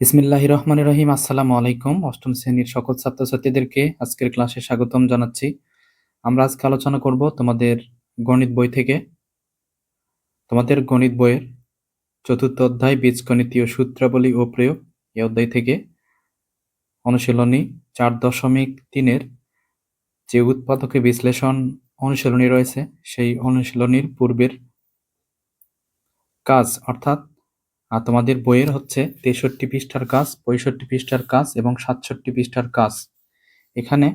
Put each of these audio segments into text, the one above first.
বিসমিল্লাহির রহমানির রহিম। আসসালামু আলাইকুম। অষ্টম শ্রেণীর সকল ছাত্রছাত্রীদেরকে আজকের ক্লাসে স্বাগতম জানাচ্ছি। আমরা আজকে আলোচনা করব তোমাদের গণিত বই থেকে। তোমাদের গণিত বইয়ের চতুর্থ অধ্যায় বীজগণিতীয় সূত্রাবলী ও প্রয়োগ এই অধ্যায় থেকে অনুশীলনী 4.3-এর যে উৎপাদকে বিশ্লেষণ অনুশীলনী রয়েছে সেই অনুশীলনীর পূর্বের কাজ অর্থাৎ তোমাদের বইয়ের হচ্ছে 63 পৃষ্ঠার কাজ, 65 পৃষ্ঠার কাজ এবং 67 পৃষ্ঠার কাজ। এখানে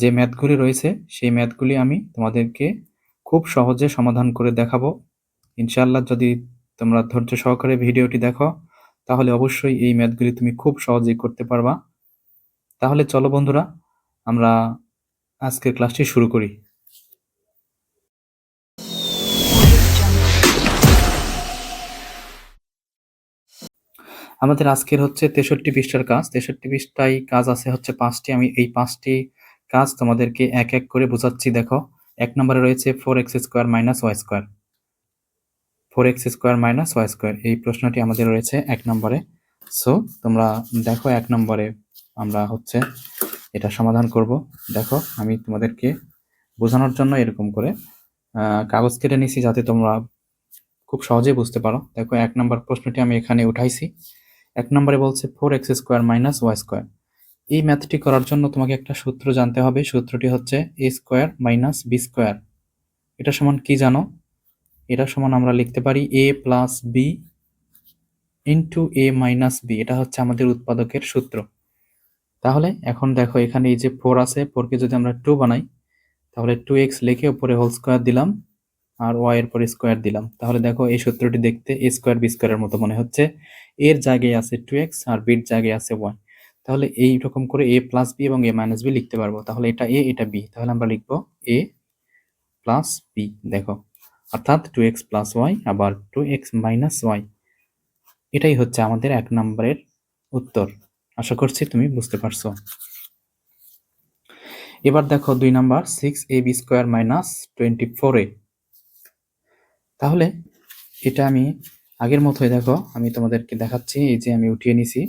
যে ম্যাথগুলি রয়েছে সেই ম্যাথগুলি আমি তোমাদেরকে খুব সহজে সমাধান করে দেখাবো ইনশাআল্লাহ। যদি তোমরা ধৈর্য সহকারে ভিডিওটি দেখো তাহলে অবশ্যই এই ম্যাথগুলি তুমি খুব সহজেই করতে পারবা। তাহলে চলো বন্ধুরা, আমরা আজকের ক্লাসটি শুরু করি। আমাদের আজকের হচ্ছে 63 পৃষ্ঠার কাজ। 63 পৃষ্ঠায় কাজ আছে হচ্ছে 5টি। আমি এই 5টি কাজ তোমাদেরকে এক এক করে বোঝাচ্ছি। দেখো, 1 নম্বরে রয়েছে 4x square minus Y square. 4x square minus Y square এই প্রশ্নটি আমাদের রয়েছে 1 নম্বরে। সো তোমরা দেখো 1 নম্বরে আমরা হচ্ছে এটা সমাধান করব। দেখো, আমি তোমাদেরকে বোঝানোর জন্য এরকম করে কাগজ কেটে নিছি যাতে তোমরা খুব সহজেই বুঝতে পারো। দেখো, 1 নম্বর প্রশ্নটি আমি এখানে উঠাইছি। 1 নম্বরে বলছে 4x square minus Y square. এই ম্যাথটি করার জন্য তোমাকে একটা সূত্র জানতে হবে। সূত্রটি হচ্ছে a square minus B square. এটা সমান কি জানো? এটা সমান আমরা লিখতে পারি a plus B into a minus B. এটা হচ্ছে আমাদের উৎপাদকের সূত্র। তাহলে এখন দেখো, এখানে এই যে 4 আছে, 4কে যদি আমরা 2 বানাই তাহলে 2x লিখে উপরে হোল স্কোয়ার দিলাম আর y এর পরে স্কোয়ার দিলাম। তাহলে দেখো, এই সূত্রটি দেখতে a স্কোয়ার বি স্কোয়ারের মতো মনে হচ্ছে। এর জায়গায় আছে 2x আর বির জায়গায় আছে y। তাহলে এই রকম করে a প্লাস বি এবং a মাইনাস বি লিখতে পারবো। তাহলে এটা a, এটা b। তাহলে আমরা লিখবো a প্লাস বি। দেখো, অর্থাৎ 2x প্লাস ওয়াই আবার 2x মাইনাস ওয়াই। এটাই হচ্ছে আমাদের 1 নম্বরের উত্তর। আশা করছি তুমি বুঝতে পারছো। এবার দেখো 2 number 6ab square minus 24a। তাহলে এটা আমি আগের মতোই দেখো আমি তোমাদেরকে দেখাচ্ছি। এই যে আমি উঠিয়ে নিছি।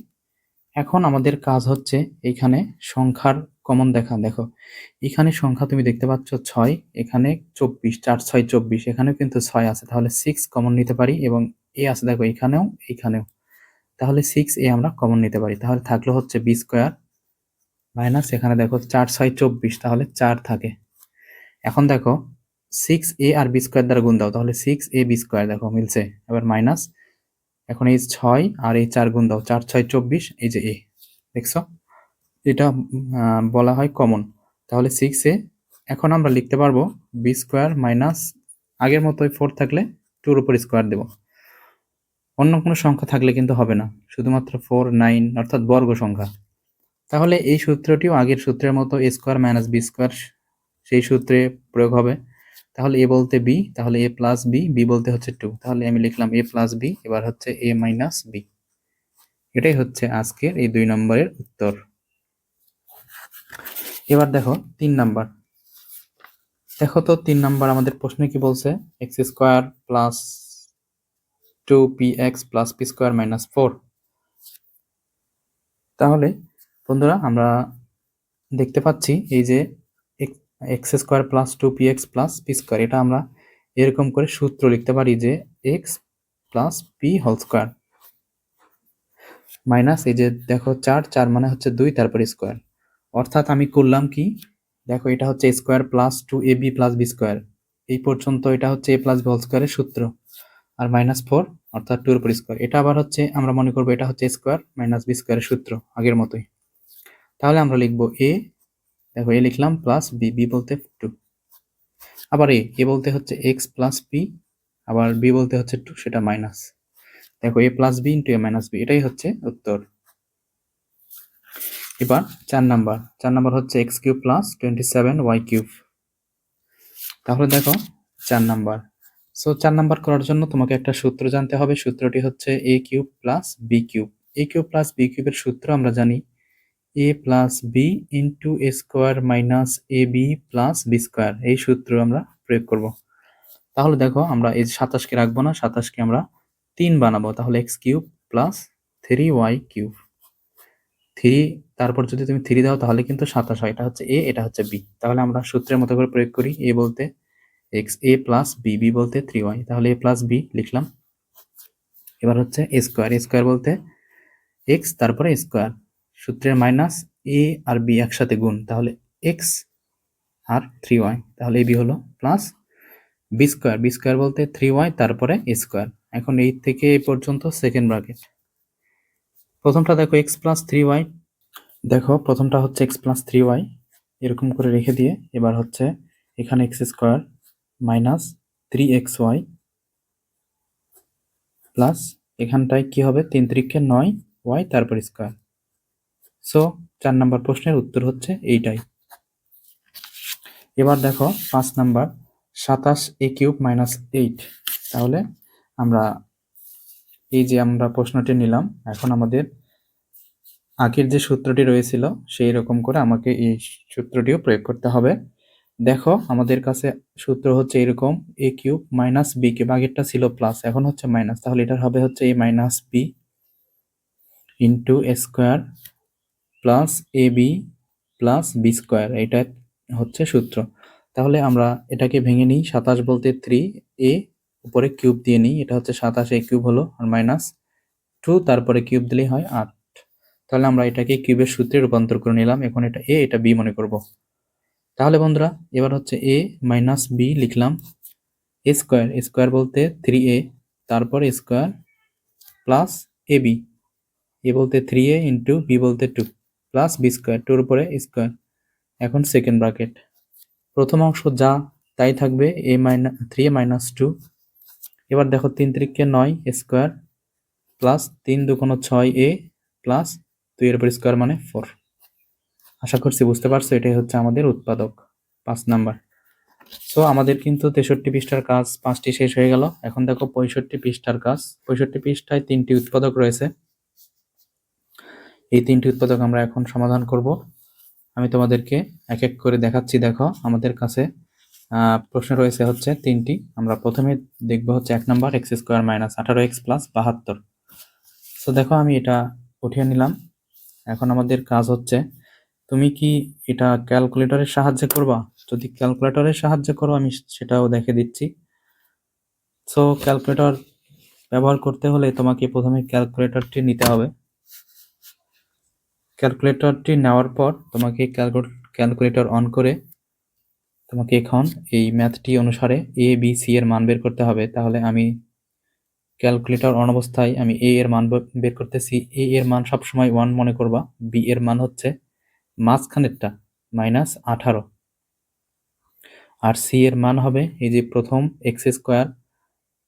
এখন আমাদের কাজ হচ্ছে এইখানে সংখ্যার কমন দেখা। দেখো, এখানে সংখ্যা তুমি দেখতে পাচ্ছ 6, এখানে 24, 4 6 24, এখানেও কিন্তু 6 আছে। তাহলে 6 কমন নিতে পারি এবং a আছে দেখো এখানেও এখানেও। তাহলে 6a আমরা কমন নিতে পারি। তাহলে থাকলো হচ্ছে বি স্কোয়ার মাইনাস এখানে দেখো 4 6 24, তাহলে 4 থাকে। এখন দেখো 6a আর বি স্কোয়ার দ্বারা গুণ দাও, তাহলে 6ab স্কোয়ার। দেখো মিলছে। এবার মাইনাস এখন এই 6 আর এই 4 গুণ দাও, 4 6 24, এই যে a। দেখছো, এটা বলা হয় কমন। তাহলে 6a এখন আমরা লিখতে পারবো বি স্কোয়ার মাইনাস আগের মতোই 4 থাকলে 2 এর উপর স্কোয়ার দেব। অন্য কোনো সংখ্যা থাকলে কিন্তু হবে না, শুধুমাত্র 4 9 অর্থাৎ বর্গ সংখ্যা। তাহলে এই সূত্রটিও আগের সূত্রের মতো a square minus B square সেই সূত্রে প্রয়োগ হবে। তাহলে a বলতে b, তাহলে a প্লাস বি, বি বলতে হচ্ছে 2। তাহলে আমি লিখলাম a প্লাস বি, এবার হচ্ছে a মাইনাস বি। এটাই হচ্ছে আজকের এই 2 নম্বরের উত্তর। এবার দেখো 3 নাম্বার। দেখো তো 3 নাম্বার আমাদের প্রশ্নে কি বলছে? X square plus 2px plus P square minus 4। তাহলে বন্ধুরা আমরা দেখতে পাচ্ছি এই যে X square plus 2px plus P square, এটা আমরা এরকম করে সূত্র লিখতে পারি যে X plus P whole square minus এই যে দেখো 4 4 মানে হচ্ছে 2 তারপরে স্কোয়ার। অর্থাৎ আমি করলাম কি, দেখো এটা হচ্ছে square plus 2ab plus B square. এই পর্যন্ত এটা হচ্ছে a প্লাস বি হোল স্কোয়ারের সূত্র। আর মাইনাস 4 অর্থাৎ 2 এর উপর স্কোয়ার। এটা আবার হচ্ছে আমরা মনে করবো এটা হচ্ছে স্কোয়ার মাইনাস বি স্কোয়ারের সূত্র আগের মতোই। তাহলে আমরা লিখবো a, দেখো a লিখলাম প্লাস বি, বি বলতে 2, আবার a বলতে হচ্ছে এক্স প্লাস পি, আবার বি বলতে হচ্ছে 2, সেটা মাইনাস। দেখো a plus B into a minus B, এটাই হচ্ছে উত্তর। এবার 4 নাম্বার হচ্ছে X cube plus 27 Y cube. তাহলে দেখো 4 নাম্বার। সো 4 নাম্বার করার জন্য তোমাকে একটা সূত্র জানতে হবে। সূত্রটি হচ্ছে a cube plus B cube. a cube plus B কিউবের সূত্র আমরা জানি a plus B into A square minus A B plus B square. এই সূত্র আমরা প্রয়োগ করব। তাহলে দেখো আমরা এই 27কে রাখবো না, 27কে আমরা 3 বানাবো। তাহলে এক্স কিউব প্লাস 3y³ 3 তারপর যদি তুমি 3 দাও তাহলে কিন্তু 27 হয়। এটা হচ্ছে a, এটা হচ্ছে b। তাহলে আমরা সূত্রের মতো করে প্রয়োগ করি। a বলতে x, a plus b, b বলতে 3y। তাহলে a প্লাস b লিখলাম। এবার হচ্ছে a স্কোয়ার, a স্কোয়ার বলতে x তারপরে স্কোয়ার, সূত্রের মাইনাস a আর b একসাথে গুণ, তাহলে x আর 3y, তাহলে ab হলো plus b square, b square বলতে 3y তারপরে স্কোয়ার। এখন এই থেকে এই পর্যন্ত সেকেন্ড ব্র্যাকেট। প্রথমটা দেখো x প্লাস 3y, দেখো প্রথমটা হচ্ছে x প্লাস 3y, এরকম করে রেখে দিয়ে এবার হচ্ছে এখানে x square minus 3xy plus এখানটায় কি হবে, 3 3 9 y তারপর স্কোয়ার। সো 4 নাম্বার প্রশ্নের উত্তর হচ্ছে এইটাই। এবার দেখো 5 নাম্বার 27a³ মাইনাস 8। তাহলে আমরা এই যে আমরা প্রশ্নটি নিলাম, এখন আমাদের আগের যে সূত্রটি রয়েছিল সেই রকম করে আমাকে এই সূত্রটিও প্রয়োগ করতে হবে। দেখো আমাদের কাছে সূত্র হচ্ছে এরকম, a³ মাইনাস b³ আগেরটা ছিল প্লাস, এখন হচ্ছে মাইনাস, তাহলে এটার হবে হচ্ছে a minus b into a square plus ab plus b square, এটা হচ্ছে সূত্র। তাহলে আমরা এটাকে ভেঙে নিই, 27 বলতে 3a উপরে কিউব দিয়ে নিই, এটা হচ্ছে 27a³ হলো, আর মাইনাস 2 তারপরে কিউব দিলেই হয় 8। তাহলে আমরা এটাকে কিউবের সূত্রে রূপান্তর করে নিলাম। এখন এটা a, এটা b মনে করব। তাহলে বন্ধুরা এবার হচ্ছে a মাইনাস b লিখলাম, a স্কোয়ার, a স্কোয়ার বলতে 3a তারপর স্কোয়ার প্লাস ab, a বলতে 3a ইন্টু b বলতে 2 প্লাস b স্কোয়ার, 2 এর উপরে স্কোয়ার। এখন সেকেন্ড ব্র্যাকেট, প্রথম অংশ যা তাই থাকবে, a মাইনাস 3a মাইনাস 2। এবার দেখো 3 3 9 স্কোয়ার প্লাস 3 2 6a প্লাস 2 এর উপর স্কোয়ার মানে 4। আশা করছি বুঝতে পারছো, এটাই হচ্ছে আমাদের উৎপাদক 5 নাম্বার। সো আমাদের কিন্তু 63 পৃষ্ঠার কাজ 5টি শেষ হয়ে গেল। এখন দেখো 65 পৃষ্ঠার কাজ। 65 পৃষ্ঠায় 3টি উৎপাদক রয়েছে। এই 3টি উৎপাদক আমরা এখন সমাধান করব। আমি তোমাদেরকে এক এক করে দেখাচ্ছি। দেখো আমাদের কাছে প্রশ্ন রয়েছে হচ্ছে 3টি। আমরা প্রথমে দেখব হচ্ছে 1 number x square minus 18x plus 72। So দেখো আমি এটা উঠিয়ে নিলাম। এখন আমাদের কাজ হচ্ছে, তুমি কি এটা ক্যালকুলেটরের সাহায্যে করবা? যদি ক্যালকুলেটরের সাহায্যে করো আমি সেটাও দেখে দিচ্ছি। সো ক্যালকুলেটর ব্যবহার করতে হলে তোমাকে প্রথমে ক্যালকুলেটরটি নিতে হবে। ক্যালকুলেটরটি নেওয়ার পর তোমাকে ক্যালকুলেটর অন করে তোমাকে এখন এই ম্যাথটি অনুসারে a b c এর মান বের করতে হবে। তাহলে আমি ক্যালকুলেটর অন অবস্থায় আমি a এর মান বের করতেছি। a এর মান সবসময় 1 মনে করবা, b এর মান হচ্ছে মাঝখানেরটা মাইনাস 18, আর c এর মান হবে এই যে প্রথম x স্কোয়ার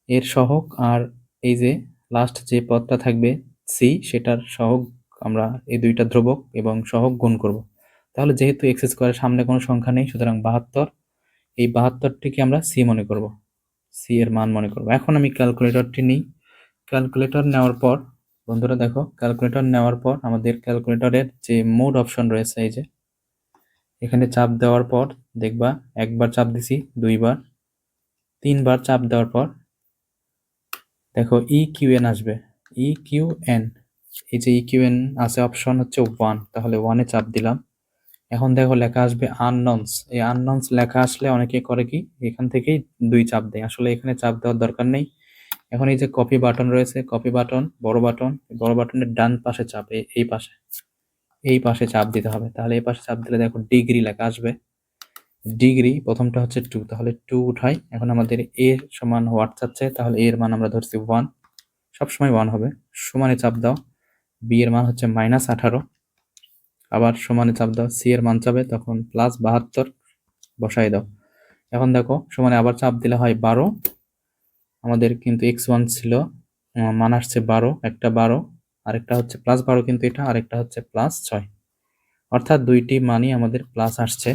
এর সহগ, আর এই যে লাস্ট যে পদটা থাকবে c সেটার সহগ, আমরা এই দুইটা ধ্রুবক এবং সহগ গুণ করব। তাহলে যেহেতু x স্কোয়ারের সামনে কোনো সংখ্যা নেই, সুতরাং 72, এই 72টিকে আমরা c মনে করব, c এর মান মনে করব। এখন আমি ক্যালকুলেটরটি নিই। ক্যালকুলেটর নেওয়ার পর বন্ধুরা দেখো, ক্যালকুলেটর নেওয়ার পর আমাদের ক্যালকুলেটরের যে মোড অপশন রয়েছে, এই যে এখানে চাপ দেওয়ার পর দেখবা একবার চাপ দিছি, দুইবার, তিনবার চাপ দেওয়ার পর দেখো EQN আসবে, EQN, এই যে EQN আছে অপশন হচ্ছে 1, তাহলে 1-এ চাপ দিলাম। এখন দেখো লেখা আসবে আননন্স। এই আননন্স লেখা আসলে অনেকে করে কি এখান থেকেই 2 চাপ দেয়, আসলে এখানে চাপ দেওয়ার দরকার নেই। এখন এই যে কপি বাটন রয়েছে, কপি বাটন, বড় বাটনের ডান পাশে চাপ, এই পাশে, এই পাশে চাপ দিতে হবে। তাহলে এই পাশে চাপ দিলে দেখো ডিগ্রি লেখা আসবে। ডিগ্রি প্রথমটা হচ্ছে 2, তাহলে 2 উঠাই। এখন আমাদের a সমান হোয়াট চাচ্ছে, তাহলে a এর মান আমরা ধরছি 1, সবসময় 1 হবে। সমানে চাপ দাও, b এর মান হচ্ছে মাইনাস 18, আবার সমানে চাপ দাও, c এর মান চাবে তখন প্লাস 72 বসাই দাও। এখন দেখো সমানে আবার চাপ দিলে হয় 12, আমাদের কিন্তু x1 ছিল, মান আসছে 12, একটা 12, আরেকটা হচ্ছে প্লাস 12 কিন্তু এটা, আরেকটা হচ্ছে প্লাস 6, অর্থাৎ দুইটি মানই আমাদের প্লাস আসছে।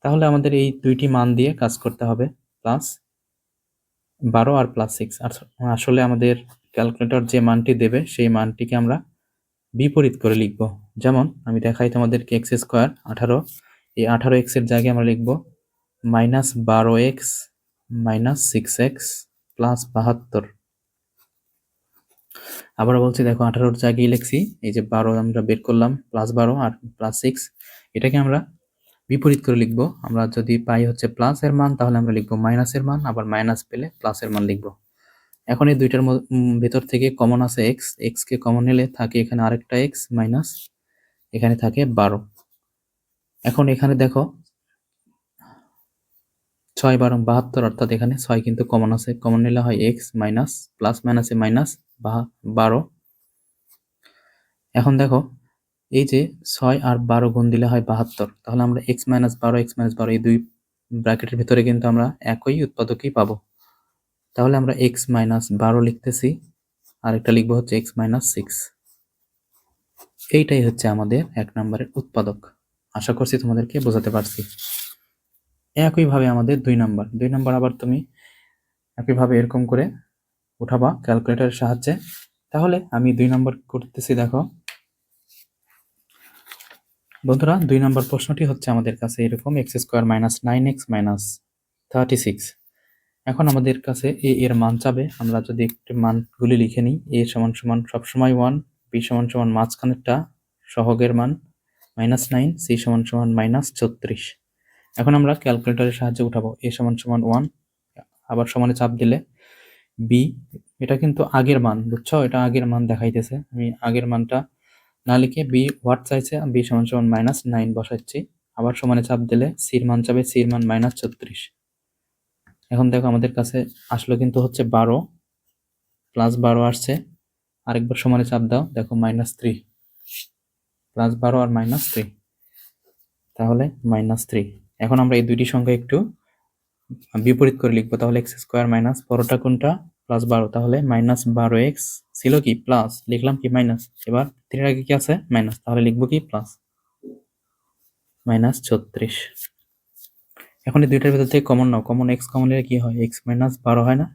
তাহলে আমাদের এই দুইটি মান দিয়ে কাজ করতে হবে, প্লাস 12 আর প্লাস 6। আসলে আমাদের ক্যালকুলেটর যে মানটি দেবে সেই মানটিকে আমরা বিপরীত করে লিখব। যেমন আমি দেখাই তোমাদেরকে, x স্কোয়ার 18, এই 18x এর জায়গায় আমরা লিখব minus 12x minus 6x plus 72। আবারও বলছি দেখো 18 জায়গায় লিখছি এই যে 12 আমরা বের করলাম +12 আর +6 এটাকে আমরা বিপরীত করে লিখব। আমরা যদি পাই হচ্ছে প্লাস এর মান তাহলে আমরা লিখব মাইনাসের মান, আবার মাইনাস পেলে প্লাসের মান লিখব। এখন এই দুইটার ভেতর থেকে কমন আছে x, x কে কমন নিলে থাকে এখানে আরেকটা x মাইনাস এখানে থাকে 12। এখন এখানে দেখো 6 12 72 অর্থাৎ এখানে 6 কিন্তু কমন আছে, কমন নিলে হয় x মাইনাস প্লাস মাইনাসে মাইনাস 12। এখন দেখো এই যে 6 আর 12 গুণ দিলে হয় 72, তাহলে আমরা x মাইনাস 12 x মাইনাস 12 এই দুই ব্র্যাকেটের ভিতরে কিন্তু আমরা একই উৎপাদকই পাবো। তাহলে আমরা x মাইনাস 12 লিখতেছি আর একটা লিখবো হচ্ছে x মাইনাস 6। এইটাই হচ্ছে আমাদের 1 নম্বরের উৎপাদক। আশা করছি তোমাদেরকে বোঝাতে পারছি। একইভাবে আমাদের 2 নম্বর আবার তুমি একইভাবে এরকম করে উঠাবা ক্যালকুলেটরের সাহায্যে। তাহলে আমি 2 নম্বর করতেছি। দেখো বন্ধুরা 2 নম্বর প্রশ্নটি হচ্ছে আমাদের কাছে এরকম x square minus 9x minus 36। এখন আমাদের কাছে a এর মান চাবে। আমরা যদি একটু মানগুলি লিখে নিই, a সমান সমান সবসময় 1, b সমান সমান মাঝখানেরটা সহগের মান -9, c সমান সমান -36। এখন আমরা ক্যালকুলেটরের সাহায্যে উঠাবো। a সমান সমান 1, আবার সমানে চাপ দিলে b, এটা কিন্তু আগের মান, বুঝছো, এটা আগের মান দেখাইতেছে। আমি আগের মানটা না লিখে b হোয়াট চাইছে, b সমান সমান -9 বসাচ্ছি। আবার সমানে চাপ দিলে c এর মান চাবে, c এর মান -36। এখন দেখো আমাদের কাছে আসলো কিন্তু হচ্ছে 12 +12 আসছে। আরেকবার সমানে চাপ দাও, দেখো -3 +12 আর -3, তাহলে -3। এখন আমরা এই দুইটি সংখ্যা একটু বিপরীত করে লিখবো। তাহলে x স্কোয়ার মাইনাস বড়টা কোনটা, +12, তাহলে -12x ছিল কি প্লাস, লিখলাম কি মাইনাস, এবার 3 আগে কি আছে মাইনাস, তাহলে লিখবো কি প্লাস -36। এখন এই দুইটার ভিতর থেকে কমন নাও, কমন x কমন নিলে কি হয়, x -12 হয় না,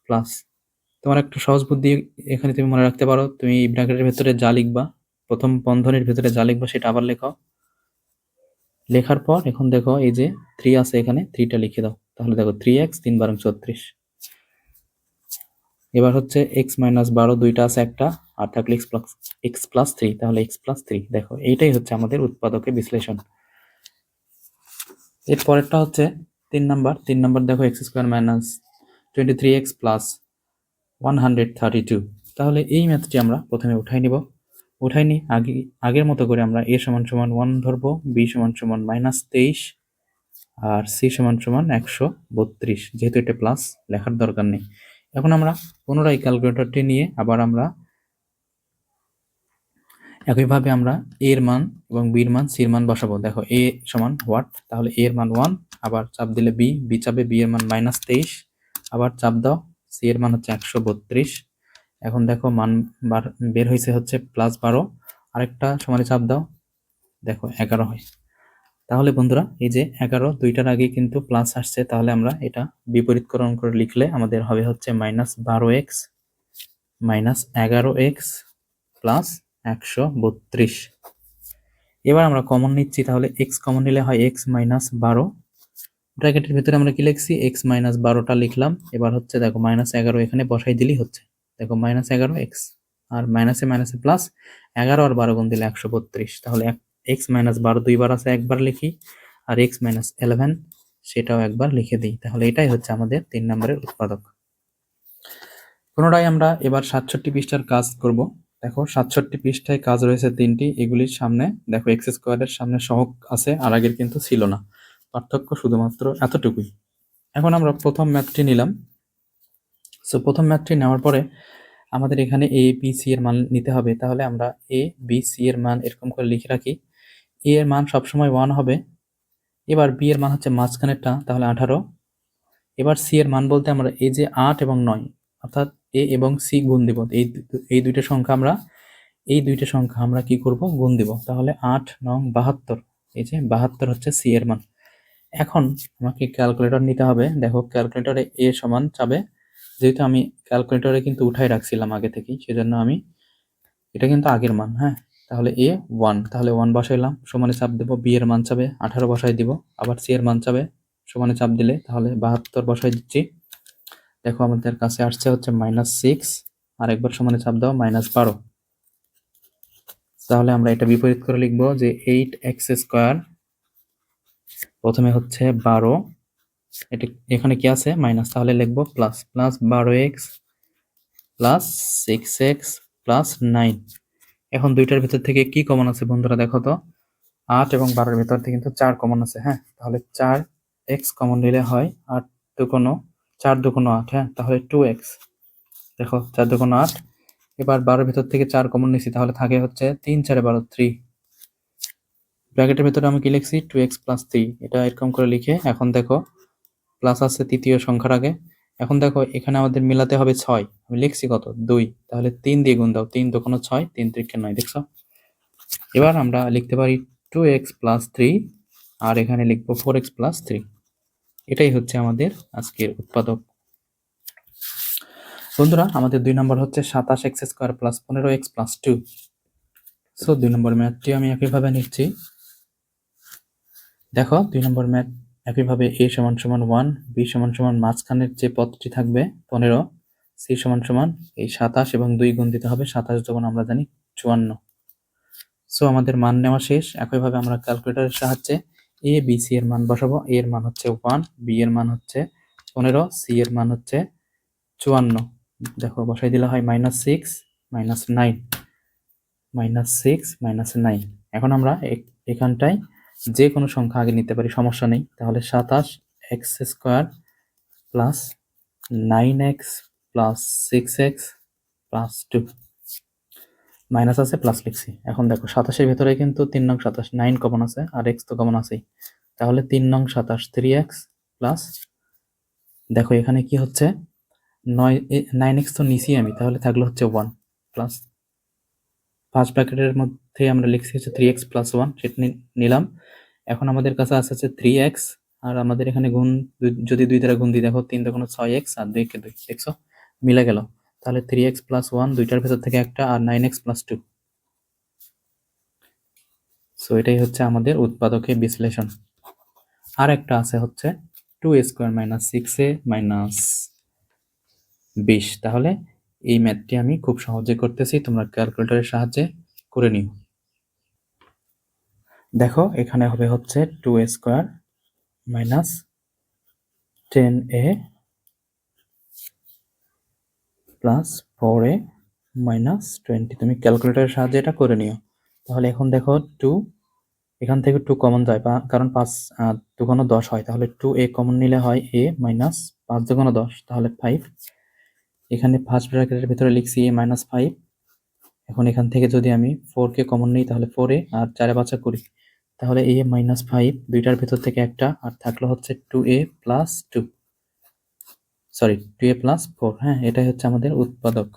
প্লাস। তোমার একটা সহজ বুদ্ধি এখানে তুমি মনে রাখতে পারো, তুমি ব্র্যাকেটের ভেতরে যা লিখবা, প্রথম বন্ধনীর ভেতরে যা লিখবা সেটা আবার লেখো। লেখার পর এখন দেখো এই যে 3 আছে এখানে, 3টা লিখে দাও। তাহলে দেখো 3x 3 বারং 36। এবার হচ্ছে x মাইনাস 12 দুইটা আছে, একটা আর থাকলে x প্লাস 3, তাহলে x প্লাস 3। দেখো এইটাই হচ্ছে আমাদের উৎপাদকের বিশ্লেষণ। এর পরেরটা হচ্ছে 3 নাম্বার। দেখো x square minus 23x plus 132। তাহলে এই ম্যাথটি আমরা প্রথমে উঠাই নিব। উঠাই নি আগের মতো করে আমরা a সমান সমান 1 ধরবো, b সমান সমান -23 আর c সমান সমান 132। যেহেতু এটা প্লাস লেখার দরকার নেই। এখন আমরা পুনরায় ক্যালকুলেটরটি নিয়ে আবার আমরা একইভাবে আমরা a এর মান এবং b এর মান, c এর মান বসাবো। দেখো a সমান হোয়াট, তাহলে a এর মান 1, আবার চাপ দিলে b চাপে, b এর মান -23, আবার চাপ দাও, c এর মান হচ্ছে 132। এখন দেখো মান বের হয়েছে হচ্ছে +12, আরেকটা সমানে চাপ দাও, দেখো 11 হয়। তাহলে বন্ধুরা এই যে 11 দুইটার আগে কিন্তু প্লাস আসছে, তাহলে আমরা এটা বিপরীতকরণ করে লিখলে আমাদের হবে হচ্ছে -12x -11x প্লাস 132। এবার আমরা কমন নিচ্ছি, তাহলে x কমন নিলে হয় x -12। ব্র্যাকেটের ভিতরে আমরা কি লিখছি, x -12টা লিখলাম। এবার হচ্ছে দেখো -11 এখানে বসাই দিলেই হচ্ছে, দেখো -11x আর মাইনাসে মাইনাসে প্লাস 11 আর 12 গুণ দিলে 132। তাহলে x -12 দুইবার আছে, একবার লিখি, আর x -11 সেটাও একবার লিখে দিই। তাহলে এটাই হচ্ছে আমাদের 3 নম্বরের উৎপাদক। পুনরায় আমরা এবার 67 পৃষ্ঠার কাজ করব। দেখো 67 পৃষ্ঠায় কাজ রয়েছে 3টি। এগুলির সামনে দেখো x স্কোয়ারের সামনে সহগ আছে, আর আগের কিন্তু ছিল না, পার্থক্য শুধুমাত্র এতটুকুই। এখন আমরা প্রথম ম্যাথটি নিলাম। সো প্রথম ম্যাথটি নেওয়ার পরে আমাদের এখানে a b c এর মান নিতে হবে। তাহলে আমরা a b c এর মান এরকম করে লিখে রাখি। a এর মান সবসময় 1 হবে। এবার b এর মান হচ্ছে মাঝখানেরটা, তাহলে 18। এবার c এর মান বলতে আমরা এই যে 8 এবং 9, অর্থাৎ a এবং c গুণ দিব। এই দুইটা সংখ্যা আমরা কি করব, গুণ দিব। তাহলে 8 9 72, এই যে 72 হচ্ছে c এর মান। এখন আমাকে ক্যালকুলেটর নিতে হবে। দেখো ক্যালকুলেটরে a সমান চাবে, যেহেতু আমি ক্যালকুলেটরে কিন্তু উঠাই রাখছিলাম আগে থেকেই, সেজন্য আমি এটা কিন্তু আগের মান, হ্যাঁ। তাহলে a 1, তাহলে 1 বসাইলাম, সমানে চাপ দেব, b এর মান চাবে 18 বসাই দিব, আবার c এর মান চাবে, সমানে চাপ দিলে তাহলে 72 বসাই দিচ্ছি। দেখো আমাদের কাছে আসছে হচ্ছে -6 আরেকবার সমানে চাপ দাও -12। তাহলে আমরা এটা বিপরীত করে লিখব যে 8x² প্রথমে হচ্ছে 12, এটা এখানে কি আছে মাইনাস, তাহলে লিখব plus 12x plus 6x plus 9। এখন দুইটার ভিতর থেকে কি কমন আছে বন্ধুরা দেখো তো, 8 এবং 12-এর ভিতর থেকে কিন্তু 4 কমন আছে। হ্যাঁ, তাহলে 4x কমন নিলে হয় 8 দুগুণ 4 দুগুণ 8। হ্যাঁ, তাহলে 2x। দেখো 4 দুগুণ 8। এবার 12-এর ভিতর থেকে 4 কমন নিছি, তাহলে থাকে হচ্ছে 3 4 12 3। ব্র্যাকেটের ভিতরে আমি কি লিখছি 2x প্লাস 3, এটা এরকম করে লিখে এখন দেখো প্লাস আছে তৃতীয় সংখ্যার আগে। এখন দেখো এখানে আমাদের মিলাতে হবে 6, আমি লিখছি কত 2, তাহলে 3 দিয়ে গুণ দাও, 3 দুগুণ 6, 3 3 9। দেখছো, এবার আমরা লিখতে পারি 2x প্লাস 3 আর এখানে লিখবো 4x প্লাস 3। এটাই হচ্ছে আমাদের আজকের উৎপাদক। বন্ধুরা আমাদের 2 নম্বর হচ্ছে 27x² plus 15x plus 2। So 2 নম্বর ম্যাথটি আমি একইভাবে নিচ্ছি। দেখো 2 নম্বর ম্যাথ একইভাবে a সমান সমান 1, b সমান সমান মাঝখানের যে পদটি থাকবে 15, c সমান সমান এই 27 এবং 2 গুণ দিতে হবে, 27 যখন আমরা জানি 54। সো আমাদের মান নেওয়া শেষ। একইভাবে আমরা ক্যালকুলেটরের সাহায্যে a b c এর মান বসাবো। a এর মান হচ্ছে 1, b এর মান হচ্ছে 15, c এর মান হচ্ছে 54। দেখো বসাই দিলে হয় -6 -9, -6 -9। এখন আমরা এখানটায় যে কোনো সংখ্যা আগে নিতে পারি, সমস্যা নেই। তাহলে 27x² plus 9x plus 6x plus 2, minus আছে প্লাস লিখছি। এখন দেখো 27-এর ভেতরে কিন্তু 3 নং 27, 9 কমন আছে আর x তো কমন আছেই, তাহলে 3 নং 27 3x প্লাস, দেখো এখানে কি হচ্ছে 9x তো নিছি আমি, তাহলে থাকলো হচ্ছে 1 প্লাস ফার্স্ট ব্র্যাকেটের মধ্যে আমরা লিখছি হচ্ছে 3x প্লাস 1, সেটা নিলাম। এখন আমাদের কাছে আছে হচ্ছে 3x আর আমাদের এখানে গুণ যদি 2 দ্বারা গুণ দিই, দেখো 3 দুগুণ 6x আর 2 কে 2, দেখছো মিলে গেল। তাহলে 3x প্লাস 1 দুইটার ভেতর থেকে একটা আর 9x প্লাস 2। সো এটাই হচ্ছে আমাদের উৎপাদকের বিশ্লেষণ। আর একটা আছে হচ্ছে 2a² মাইনাস 6a মাইনাস 20। তাহলে এই ম্যাথটি আমি খুব সহজে করতেছি, তোমরা ক্যালকুলেটরের সাহায্যে করে নিও। দেখো এখানে হবে হচ্ছে 2a² minus 10a plus 4a minus 20। তুমি ক্যালকুলেটরের সাহায্যে এটা করে নিও। তাহলে এখন দেখো 2, এখান থেকে 2 কমন যায়, কারণ 5 দুগুণ 10 হয়, তাহলে 2a কমন নিলে হয় a মাইনাস 5 দুগুণ 10, তাহলে 5। এখানে ফার্স্ট ব্র্যাকেটের ভিতরে লিখছি a মাইনাস 5। এখন এখান থেকে যদি আমি 4কে কমন নিই, তাহলে 4a আর 4 বাছা করি, তাহলে a মাইনাস 5 দুইটার ভেতর থেকে একটা আর থাকলো হচ্ছে 2a plus 2, sorry 2a plus 4। হ্যাঁ, এটাই হচ্ছে আমাদের উৎপাদক।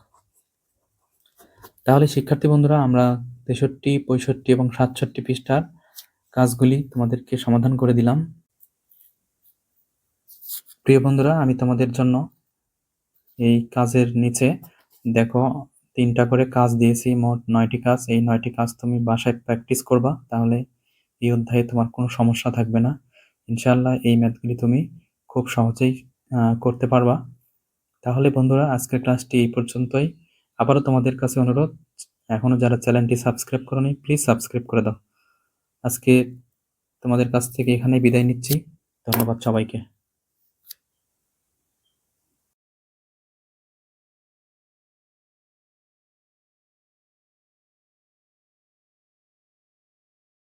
তাহলে শিক্ষার্থী বন্ধুরা আমরা 63, 65 এবং 67 পৃষ্ঠার কাজগুলি তোমাদেরকে সমাধান করে দিলাম। প্রিয় বন্ধুরা, আমি তোমাদের জন্য এই কাজের নিচে দেখো 3টা করে কাজ দিয়েছি, মোট 9টি কাজ। এই 9টি কাজ তুমি বাসায় প্র্যাকটিস করবা, তাহলে এই অধ্যায়ে তোমার কোনো সমস্যা থাকবে না। ইনশাআল্লাহ এই ম্যাথগুলি তুমি খুব সহজেই করতে পারবা। তাহলে বন্ধুরা আজকের ক্লাসটি এই পর্যন্তই। আবারও তোমাদের কাছে অনুরোধ, এখনো যারা চ্যানেলটি সাবস্ক্রাইব করোনি প্লিজ সাবস্ক্রাইব করে দাও। আজকে তোমাদের কাছ থেকে এখানেই বিদায় নিচ্ছি। ধন্যবাদ সবাইকে।